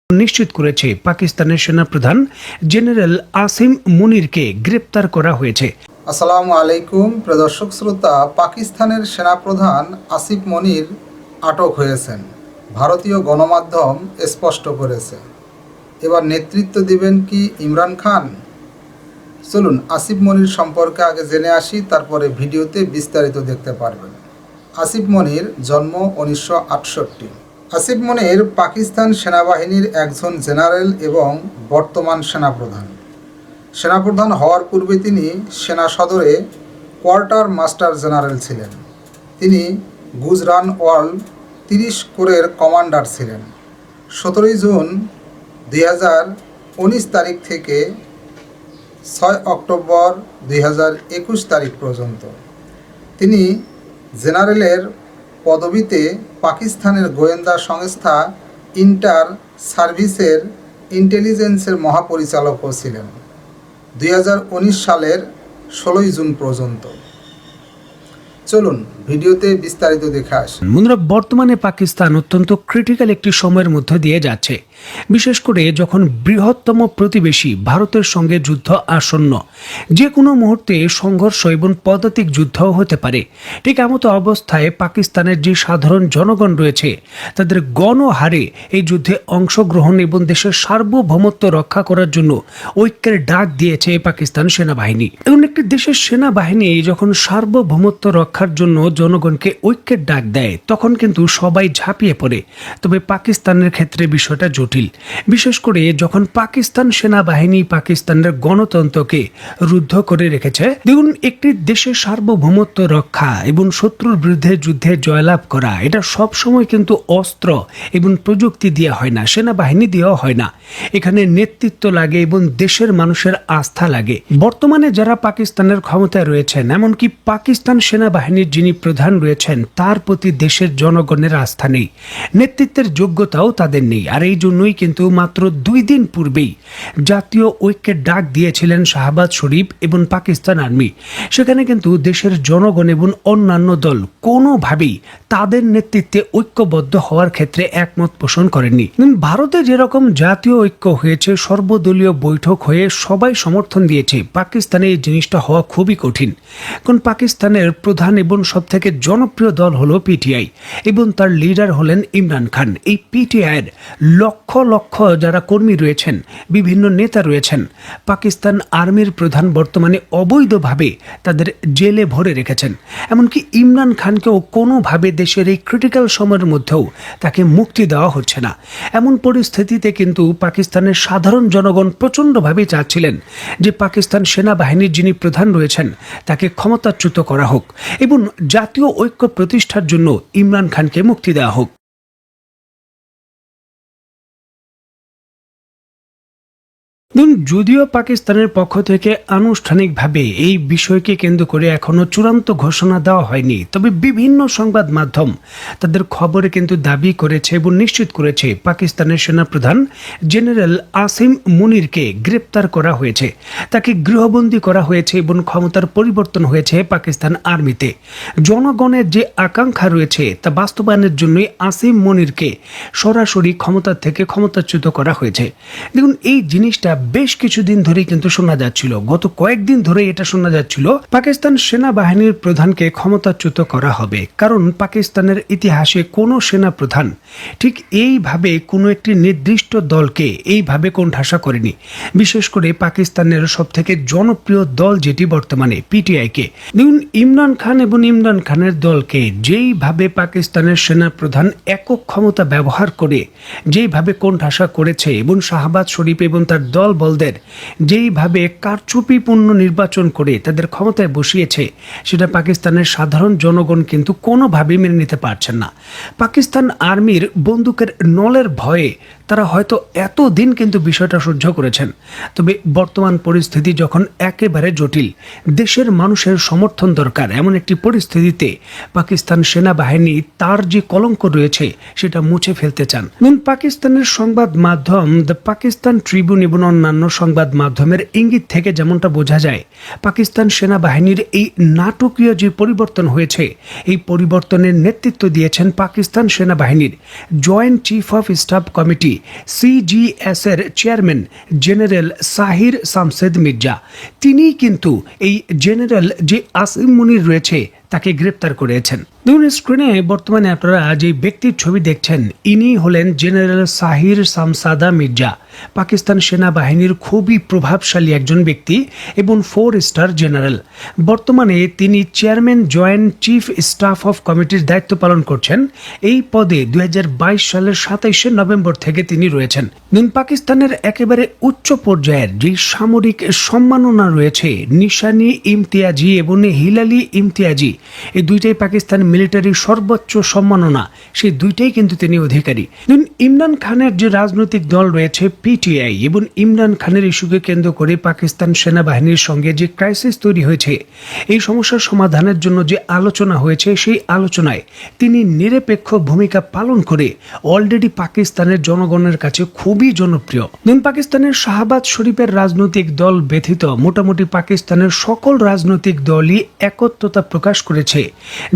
নিশ্চিত করেছে পাকিস্তানের সেনাপ্রধান জেনারেল আসিম মুনিরকে গ্রেপ্তার করা হয়েছে। আসসালামু আলাইকুম প্রিয় দর্শক শ্রোতা, পাকিস্তানের সেনাপ্রধান আসিফ মনির আটক হয়েছেন। ভারতীয় গণমাধ্যম স্পষ্ট করেছে। এবার নেতৃত্ব দিবেন কি ইমরান খান? চলুন আসিফ মনির সম্পর্কে আগে জেনে আসি, তারপরে ভিডিওতে বিস্তারিত দেখতে পারবেন। আসিফ মনির জন্ম 1968। আসিফ মনির পাকিস্তান সেনাবাহিনীর একজন জেনারেল এবং বর্তমান সেনাপ্রধান হওয়ার পূর্বে তিনি সেনা সদরে কোয়ার্টার মাস্টার জেনারেল ছিলেন। তিনি গুজরান ওয়ার্ল্ড 30 কোরের কমান্ডার ছিলেন। 17 জুন 2019 তারিখ থেকে 6 অক্টোবর 2021 তারিখ পর্যন্ত তিনি জেনারেলের পদবিতে পাকিস্তানের গোয়েন্দা সংস্থা ইন্টার সার্ভিসের ইন্টেলিজেন্সের মহাপরিচালকও ছিলেন 2019 সালের 16 জুন পর্যন্ত। চলুন ভিডিওতে বিস্তারিত দেখে আসি। বন্ধুরা, বর্তমানে পাকিস্তান অত্যন্ত ক্রিটিক্যাল একটি সময়ের মধ্যে দিয়ে যাচ্ছে। বিশেষ করে যখন বৃহত্তম প্রতিবেশী ভারতের সঙ্গে যুদ্ধ আসন্ন, যে কোনো মুহূর্তে সংঘর্ষ এবং পদাতিক যুদ্ধও হতে পারে। ঠিক এমতো অবস্থায় পাকিস্তানের যে সাধারণ জনগণ রয়েছে তাদের গণহারে এই যুদ্ধে অংশগ্রহণ এবং দেশের সার্বভৌমত্ব রক্ষা করার জন্য ঐক্যের ডাক দিয়েছে পাকিস্তান সেনাবাহিনী। এবং একটি দেশের সেনাবাহিনী যখন সার্বভৌমত্ব রক্ষার জন্য জনগণকে ঐক্যের ডাক দেয় তখন কিন্তু সবাই ঝাঁপিয়ে পড়ে। তবে পাকিস্তানের ক্ষেত্রে বিষয়টা জটিল, বিশেষ করে যখন পাকিস্তান সেনাবাহিনী পাকিস্তানের গণতন্ত্রকে রুদ্ধ করে রেখেছে। দেখুন, একটি দেশের সার্বভৌমত্ব রক্ষা এবং শত্রুর বিরুদ্ধে যুদ্ধে জয়লাভ করা, এটা সবসময় কিন্তু অস্ত্র এবং প্রযুক্তি দিয়ে হয় না, সেনাবাহিনী দিয়েও হয় না। এখানে নেতৃত্ব লাগে এবং দেশের মানুষের আস্থা লাগে। বর্তমানে যারা পাকিস্তানের ক্ষমতায় রয়েছেন, এমনকি পাকিস্তান সেনাবাহিনীর যিনি প্রধান রয়েছেন তার প্রতি দেশের জনগণের আস্থা নেই, নেতৃত্বের যোগ্যতাও তাদের নেই। আর এই জন্যই কিন্তু মাত্র 2 দিন পূর্বেই জাতীয় ঐক্যের ডাক দিয়েছিলেন শাহবাজ শরীফ এবং পাকিস্তান আর্মি। সেখানে কিন্তু দেশের জনগণ এবং অন্যান্য দল কোনোভাবেই তাদের নেতৃত্বে ঐক্যবদ্ধ হওয়ার ক্ষেত্রে একমত পোষণ করেননি। ভারতে যেরকম জাতীয় ঐক্য হয়েছে, সর্বদলীয় বৈঠক হয়ে সবাই সমর্থন দিয়েছে, পাকিস্তানে এই জিনিসটা হওয়া খুবই কঠিন। কারণ পাকিস্তানের প্রধান এবং সবথেকে জনপ্রিয় দল হলো পিটিআই এবং তার লিডার হলেন ইমরান খান। এই পিটিআইয়ের লক্ষ লক্ষ যারা কর্মী রয়েছেন, বিভিন্ন নেতা রয়েছেন, পাকিস্তান আর্মির প্রধান বর্তমানে অবৈধভাবে তাদের জেলে ভরে রেখেছেন। এমনকি ইমরান খানকেও কোনোভাবে দেশের এই ক্রিটিক্যাল সময়ের মধ্যেও তাকে মুক্তি দেওয়া হচ্ছে না। এমন পরিস্থিতিতে কিন্তু পাকিস্তানের সাধারণ জনগণ প্রচণ্ডভাবে চাচ্ছিলেন যে পাকিস্তান সেনাবাহিনীর যিনি প্রধান রয়েছেন তাকে ক্ষমতাচ্যুত করা হোক এবং জাতীয় ঐক্য প্রতিষ্ঠার জন্য ইমরান খানকে মুক্তি দেওয়া হোক। যদিও পাকিস্তানের পক্ষ থেকে আনুষ্ঠানিকভাবে এই বিষয়কে কেন্দ্র করে এখনো চূড়ান্ত ঘোষণা দেওয়া হয়নি, তবে বিভিন্ন সংবাদ মাধ্যম তাদের খবরে কিন্তু দাবি করেছে এবং নিশ্চিত করেছে পাকিস্তানের সেনাপ্রধান জেনারেল আসিম মুনিরকে গ্রেপ্তার করা হয়েছে, তাকে গৃহবন্দী করা হয়েছে এবং ক্ষমতার পরিবর্তন হয়েছে পাকিস্তান আর্মিতে। জনগণের যে আকাঙ্ক্ষা রয়েছে তা বাস্তবায়নের জন্যই আসিম মুনিরকে সরাসরি ক্ষমতা থেকে ক্ষমতাচ্যুত করা হয়েছে। দেখুন, এই জিনিসটা বেশ কিছুদিন ধরেই কিন্তু শোনা যাচ্ছিল, গত কয়েকদিন ধরে এটা শোনা যাচ্ছিল পাকিস্তান সেনাবাহিনীর প্রধানকে ক্ষমতাচ্যুত করা হবে। কারণ পাকিস্তানের ইতিহাসে কোনো সেনা প্রধান ঠিক এইভাবে কোনো একটি নির্দিষ্ট দলকে এইভাবে কোণঠাসা করেনি। বিশেষ করে পাকিস্তানের সব থেকে জনপ্রিয় দল যেটি বর্তমানে পিটিআইকে। দেখুন, ইমরান খান এবং ইমরান খানের দলকে যেইভাবে পাকিস্তানের সেনা প্রধান একক ক্ষমতা ব্যবহার করে যেইভাবে কোণঠাসা করেছে এবং শাহবাজ শরীফ এবং তার দল বলদের যেইভাবে কারচুপিপূর্ণ নির্বাচন করে তাদের ক্ষমতায় বসিয়েছে, সেটা পাকিস্তানের সাধারণ জনগণ কিন্তু কোনোভাবেই মেনে নিতে পারছেন না। পাকিস্তান আর্মির বন্দুকের নলের ভয়ে তারা হয়তো এতদিন কিন্তু বিষয়টা সহ্য করেছেন। তবে বর্তমান পরিস্থিতি যখন একেবারে জটিল, দেশের মানুষের সমর্থন দরকার, এমন একটি পরিস্থিতিতে পাকিস্তান সেনাবাহিনী তার যে কলঙ্ক রয়েছে সেটা মুছে ফেলতে চান। পাকিস্তানের সংবাদ মাধ্যম দ্য পাকিস্তান ট্রিবিউন এবং অন্যান্য সংবাদ মাধ্যমের ইঙ্গিত থেকে যেমনটা বোঝা যায়, পাকিস্তান সেনাবাহিনীর এই নাটকীয় যে পরিবর্তন হয়েছে, এই পরিবর্তনের নেতৃত্ব দিয়েছেন পাকিস্তান সেনাবাহিনীর joint chief of staff committee CGS এর চেয়ারম্যান জেনারেল সাহির শামসেদ মির্জা। তিনিই কিন্তু এই জেনারেল যে আসিম মুনির রয়েছে তাকে গ্রেপ্তার করেছেন। দেখুন, স্ক্রিনে বর্তমানে আপনারা যে ব্যক্তির ছবি দেখছেন, ইনি হলেন জেনারেল সাহির শামসাদা মির্জা, পাকিস্তান সেনাবাহিনীর খুবই প্রভাবশালী একজন ব্যক্তি এবং 4 স্টার জেনারেল। বর্তমানে তিনি chairman joint chief staff of কমিটির দায়িত্ব পালন করছেন। এই পদে 2022 সালের 27শে নভেম্বর থেকে তিনি রয়েছেন। পাকিস্তানের একেবারে উচ্চ পর্যায়ের যে সামরিক সম্মাননা রয়েছে, নিশানি ইমতিয়াজি এবং হিলালি ইমতিয়াজি, এই দুইটাই পাকিস্তান মিলিটারির সর্বোচ্চ সম্মাননা, সেই দুইটাই কিন্তু তিনি অধিকারী। ইমরান খানের যে রাজনৈতিক দল রয়েছে PTI এবং ইমরান খানের ইস্যুকে কেন্দ্র করে পাকিস্তান সেনাবাহিনীর সঙ্গে যে ক্রাইসিস তৈরি হয়েছে, এই সমস্যার সমাধানের জন্য যে আলোচনা হয়েছে, সেই আলোচনায় তিনি নিরপেক্ষ ভূমিকা পালন করে অলরেডি পাকিস্তানের জনগণের কাছে খুবই জনপ্রিয়। পাকিস্তানের শাহবাজ শরীফের রাজনৈতিক দল ব্যতীত মোটামুটি পাকিস্তানের সকল রাজনৈতিক দলই একত্রতা প্রকাশ করেছে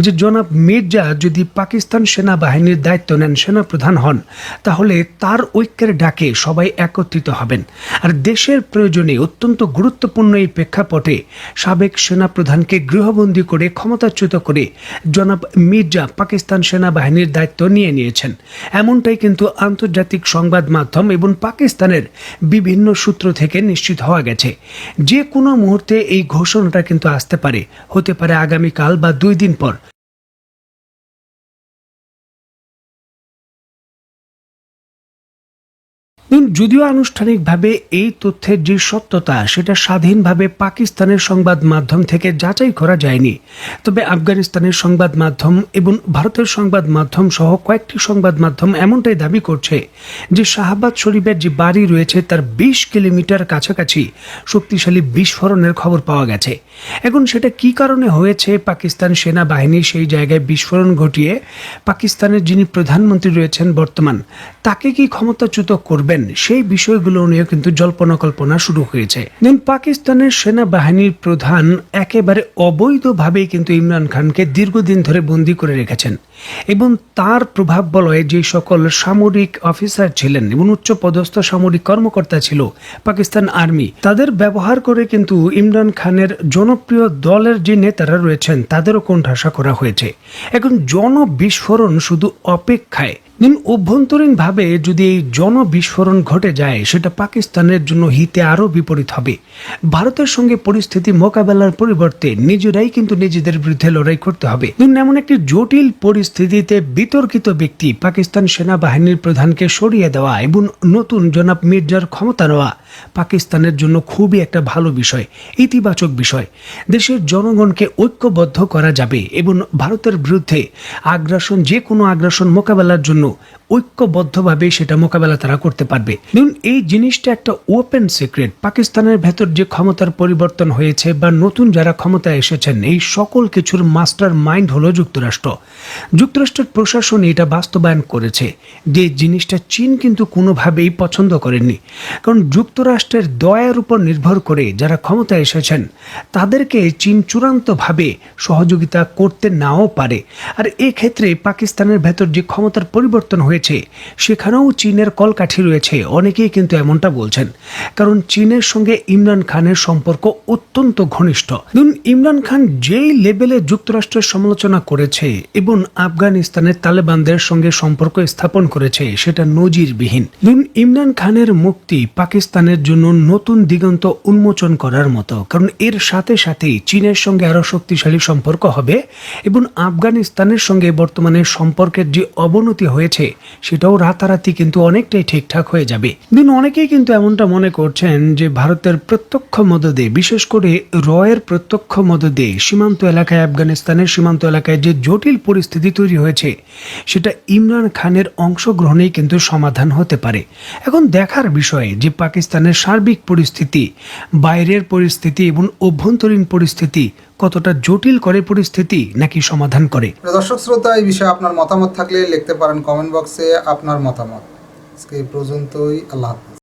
যে জনাব মির্জা যদি পাকিস্তান সেনাবাহিনীর দায়িত্ব নেন, সেনাপ্রধান হন, তাহলে তার ঐক্যের ডাকে সবাই একত্রিত হবেন। আর দেশের প্রয়োজনে অত্যন্ত গুরুত্বপূর্ণ এই প্রেক্ষাপটে সাবেক সেনাপ্রধানকে গৃহবন্দী করে ক্ষমতাচ্যুত করে জনাব মির্জা পাকিস্তান সেনাবাহিনীর দায়িত্ব নিয়েছেন। এমনটাই কিন্তু আন্তর্জাতিক সংবাদ মাধ্যম এবং পাকিস্তানের বিভিন্ন সূত্র থেকে নিশ্চিত হওয়া গেছে। যে কোনো মুহূর্তে এই ঘোষণাটা কিন্তু আসতে পারে, হতে পারে আগামীকাল বা 2 দিন পর। যদিও আনুষ্ঠানিকভাবে এই তথ্যের যে সত্যতা, সেটা স্বাধীনভাবে পাকিস্তানের সংবাদ মাধ্যম থেকে যাচাই করা যায়নি, তবে আফগানিস্তানের সংবাদ মাধ্যম এবং ভারতের সংবাদ মাধ্যম সহ কয়েকটি সংবাদ মাধ্যম এমনটাই দাবি করছে যে শাহবাজ শরীফের যে বাড়ি রয়েছে তার 20 কিলোমিটার কাছাকাছি শক্তিশালী বিস্ফোরণের খবর পাওয়া গেছে। এখন সেটা কি কারণে হয়েছে, পাকিস্তান সেনাবাহিনী সেই জায়গায় বিস্ফোরণ ঘটিয়ে পাকিস্তানের যিনি প্রধানমন্ত্রী রয়েছেন বর্তমান, তাকে কি ক্ষমতাচ্যুত করবেন, সেই বিষয়গুলো নিয়ে কিন্তু জল্পনা কল্পনা শুরু হয়েছে। পাকিস্তানের সেনাবাহিনীর প্রধান একেবারে অবৈধভাবেই কিন্তু ইমরান খানকে দীর্ঘদিন ধরে বন্দী করে রেখেছেন এবং তার প্রভাব বলয়ে যে সকল সামরিক অফিসার ছিলেন এবং উচ্চপদস্থ সামরিক কর্মকর্তা ছিল পাকিস্তান আর্মি, তাদের ব্যবহার করে কিন্তু ইমরান খানের জনপ্রিয় দলের যে নেতারা রয়েছেন তাদেরও কোণঠাসা করা হয়েছে। এখন জনবিস্ফোরণ শুধু অপেক্ষায়। অভ্যন্তরীণভাবে যদি এই জনবিস্ফোরণ ঘটে যায়, সেটা পাকিস্তানের জন্য হিতে আরও বিপরীত হবে। ভারতের সঙ্গে পরিস্থিতি মোকাবেলার পরিবর্তে নিজেরাই কিন্তু নিজেদের বিরুদ্ধে লড়াই করতে হবে। এমন একটি জটিল পরিস্থিতিতে বিতর্কিত ব্যক্তি পাকিস্তান সেনাবাহিনীর প্রধানকে সরিয়ে দেওয়া এবং নতুন জনাব মির্জার ক্ষমতা নেওয়া পাকিস্তানের জন্য খুবই একটা ভালো বিষয়, ইতিবাচক বিষয়। দেশের জনগণকে ঐক্যবদ্ধ করা যাবে এবং ভারতের বিরুদ্ধে আগ্রাসন, যে কোনো আগ্রাসন মোকাবেলার জন্য ঐক্যবদ্ধভাবে সেটা মোকাবেলা তারা করতে পারবে। দেখুন, এই জিনিসটা একটা ওপেন সিক্রেট। পাকিস্তানের ভেতর যে ক্ষমতার পরিবর্তন হয়েছে বা নতুন যারা ক্ষমতায় এসেছেন, এই সকল কিছুর মাস্টার মাইন্ড হলো যুক্তরাষ্ট্র। যুক্তরাষ্ট্রের প্রশাসন এটা বাস্তবায়ন করেছে। যে জিনিসটা চীন কিন্তু কোনোভাবেই পছন্দ করেননি, কারণ যুক্তরাষ্ট্রের দয়ার উপর নির্ভর করে যারা ক্ষমতায় এসেছেন তাদেরকে চীন চূড়ান্তভাবে সহযোগিতা করতে নাও পারে। আর এক্ষেত্রে পাকিস্তানের ভেতর যে ক্ষমতার পরিবর্তন হয়েছে সেখানেও চীনের কলকাঠি রয়েছে, অনেকেই কিন্তু এমনটা বলছেন, কারণ চীনের সঙ্গে ইমরান খানের সম্পর্ক অত্যন্ত ঘনিষ্ঠ। ইমরান খান যেই লেভেলে যুক্তরাষ্ট্রের সমালোচনা করেছে এবং আফগানিস্তানের তালেবানদের সঙ্গে সম্পর্ক স্থাপন করেছে, সেটা নজিরবিহীন। ইমরান খানের মুক্তি পাকিস্তানের জন্য নতুন দিগন্ত উন্মোচন করার মতো, কারণ এর সাথে সাথেই চীনের সঙ্গে আরো শক্তিশালী সম্পর্ক হবে এবং আফগানিস্তানের সঙ্গে বর্তমানে সম্পর্কের যে অবনতি হয়েছে সেটাও রাতারাতি কিন্তু অনেকটাই ঠিকঠাক হয়ে যাবে। অনেকেই কিন্তু এমনটা মনে করছেন যে ভারতের প্রত্যক্ষ মদদে, বিশেষ করে রয়ের প্রত্যক্ষ মদদে সীমান্ত এলাকায়, আফগানিস্তানের সীমান্ত এলাকায় যে জটিল পরিস্থিতি তৈরি হয়েছে সেটা ইমরান খানের অংশগ্রহণেই কিন্তু সমাধান হতে পারে। এখন দেখার বিষয় যে পাকিস্তানের সার্বিক পরিস্থিতি, বাইরের পরিস্থিতি এবং অভ্যন্তরীণ পরিস্থিতি কতটা জটিল করে পরিস্থিতি নাকি সমাধান করে। দর্শক শ্রোতা, এই বিষয়ে আপনার মতামত থাকলে লিখতে পারেন কমেন্ট বক্সে আপনার মতামত। আজকে এই পর্যন্তই। আল্লাহ হাফেজ।